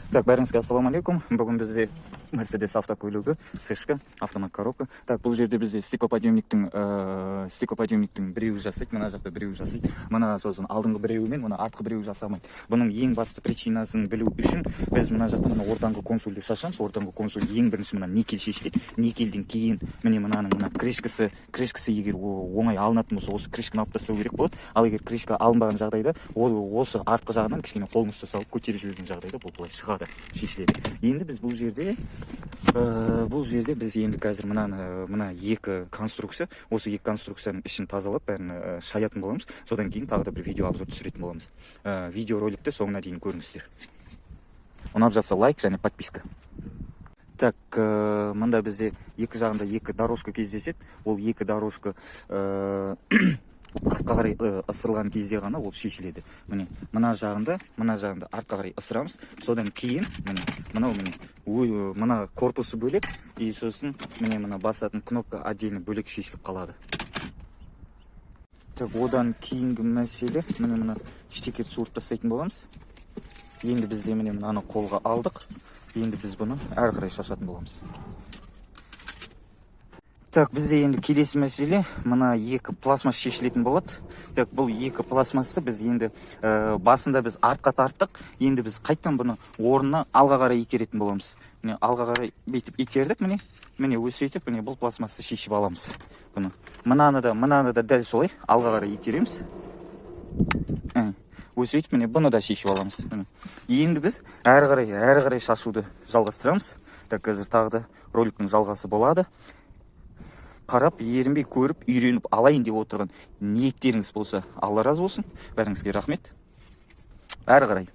Так, бәріңізге ассалаумалейкум. Бүгін бізде Mercedes автокөлігі, сышка, автомат коробка. Так, бұл жерде бізде стеклоподъемниктің біреуі жасайды, мына жақта біреуі жасайды. Мына сосын алдыңғы біреуі мен мына артқы біреуі жасамайды. Бұның ең басты причинасын білу үшін біз мына жақта мына ортаңғы консольді шашамыз. Ортаңғы консоль ең бірінші мына никель шешіледі. Никельден кейін міне мынаның мына крышкасы егер оңай алынатын болса, осы крышканы алып тастау керек болады. Ал егер крышка алынбаған жағдайда, осы артқы жағынан кішкене қолыңызды салып көтеріп жіберген жағдайда бұл былай шығады, шешіледі. Енді біз бұл жерде біз енді қазір мына екі конструкция, осы екі конструкцияның ішін тазалап бәрін шаятын боламыз. Содан кейін тағы да бір видео обзор түсіретін боламыз. Видеороликті соңына дейін көріңіздер. Ұнап жатса лайк және подписка. Так, мында бізде екі жағында екі дорожка кездеседі. Ол екі дорожка артқа қарай ысырылған кезде ғана ол шешіледі. Міне мына жағында артқа қарай ысырамыз. Содан кейін мына корпусы бөлек, и сосын міне мына басатын кнопка отдельно бөлек шешіліп қалады. Так, одан кейінгі мәселе мына штекерді суырып тастайтын боламыз. Енді бізде міне мынаны қолға алдық. Енді біз бұны әрі қарай шашатын боламыз. Так, бізде енді келесі мәселе, мына екі пластмас шешілетін болады. Так, бұл екі пластмасты біз енді басында біз артқа тарттық. Енді біз қайттан бұны орнына алға қарай итеретін боламыз. Міне алға қарай бүйтіп итердік, міне өсейтіп, міне бұл пластмасты шешіп аламыз. Бұны. Мынаны да дәл солай алға қарай итереміз. Өсейтіп, міне бұны да шешіп аламыз. Енді біз әрі қарай шашуды жалғастырамыз. Так, қазір тағы да роликтің жалғасы болады. Қарап, ерінбей көріп, үйреніп алайын деп отырған ниеттеріңіз болса, Алла разы болсын. Бәріңізге рахмет. Әрі қарай.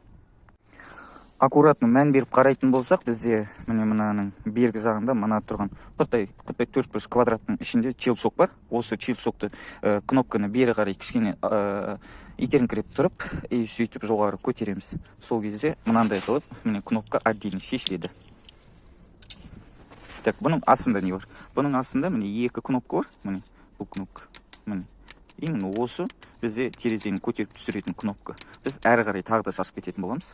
Аккуратно мән беріп қарайтын болсақ, бізде міне мынаның бергі жағында мына тұрған құттай 4 квадраттың ішінде чилшок бар. Осы чилшокты кнопканы бері қарай кішкене итеріңкіреп тұрып, сөйтіп жоғары көтереміз. Сол кезде мынандай қылып, міне кнопка отдельно шешіледі. Так, бұның астында не бар? Бұның астында міне екі кнопка бар. Міне бұл кнопка. Міне. Именно осы бізде терезені көтеріп түсіретін кнопка. Біз әрі қарай тағы да шашып кететін боламыз.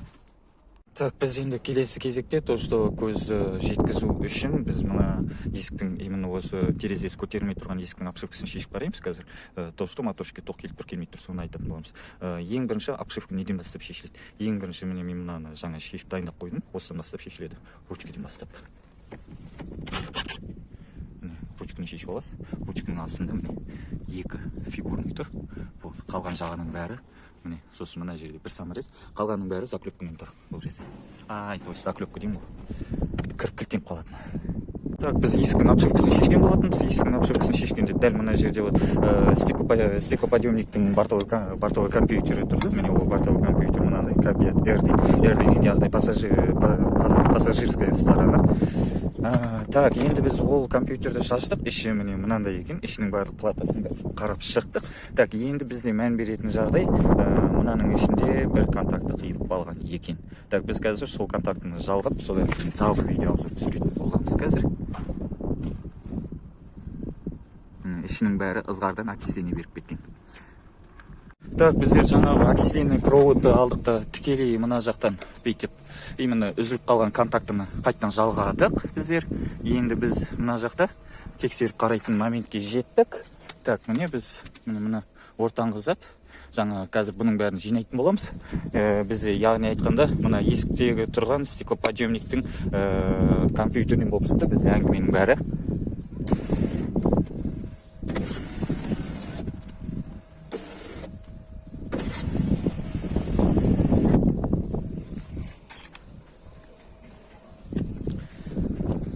Так, біз енді келесі кезекте то, что көз жеткізу үшін біз мына есіктің, именно осы терезесі көтерілмей тұрған есіктің обшивкасын шешіп қараймыз қазір. То, что моторшке тоқ келіп тұр, келмей тұр, соны айтатын боламыз. Ең бірінші обшивка неден бастап шешіледі? Ең бірінші міне мен мынаны жаңа шешіп дайындап қойдым. Осыдан бастап шешіледі. Ручкадан бастап. Ручканы шешіп аласыз. Ручканың астында міне екі фигурный тұр. Бұл қалған жағының бәрі міне сосын мына жерде бір саморез, қалғанның бәрі заклепкамен тұр бұл жерде. Точно заклепка деймін ғой. Кіріп қалатын. Так, біз есіктің обшивкасын шешкен болатынбыз. Есіктің обшивкасын шешкенде дәл мына жерде стеклоподъемниктің бортовой компьютері тұрды. Міне ол бортовой компьютер мынандай кабинет R яғни пассажирская сторона. Так, енді біз ол компьютерді шаштық, іші міне мынандай екен, ішінің барлық платасын қарап шықтық. Так, енді бізде мән беретін жағдай, мынаның ішінде бір контакты қиылып қалған екен. Так, біз қазір сол контактыны жалғап, содан кейін тағы бір видео обзор түсіретін боламыз қазір. Ішінің бәрі ызғардан окисление беріп кеткен. Так, біздер жаңағы окисление проводты алдық та тікелей мына жақтан бүйтіп именно үзіліп қалған контактыны қайттан жалғадық біздер. Енді біз мына жақта тексеріп қарайтын моментке жеттік. Так, міне біз мына ортаңғы зат жаңа қазір бұның бәрін жинайтын боламыз. Бізде яғни айтқанда мына есіктегі тұрған стеклоподъемниктің компьютерінен болып шықты бізде әңгіменің бәрі.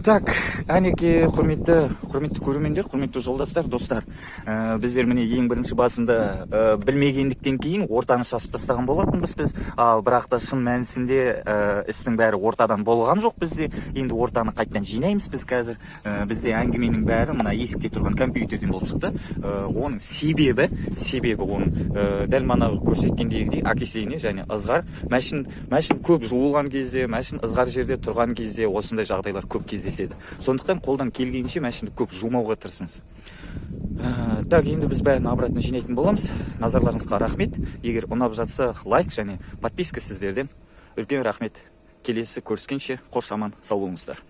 Так, әнеке құрметті көрермендер, құрметті жолдастар, достар. Біздер міне ең бірінші басында білмегендіктен кейін ортаны шашып тастаған болатынбыз біз. Ал бірақ та шын мәнісінде істің бәрі ортадан болған жоқ бізде. Енді ортаны қайттан жинаймыз біз қазір. Бізде әңгіменің бәрі мына есікте тұрған компьютерден болып шықты. Оның себебі оның дәл манағы көрсеткендегідей окисление және ызғар. Мәшін көп жуылған кезде, мәшін ызғар жерде тұрған кезде осындай жағдайлар көп кездеседі. Сондықтан қолдан келгенше мәшінді көп жумауға тырысыңыз. Так, енді біз бәрін обратно жинайтын боламыз. Назарларыңызға рахмет. Егер ұнап жатса лайк және подписка сіздерден үлкен рахмет. келесі көріскенше қош аман сау болыңыздар.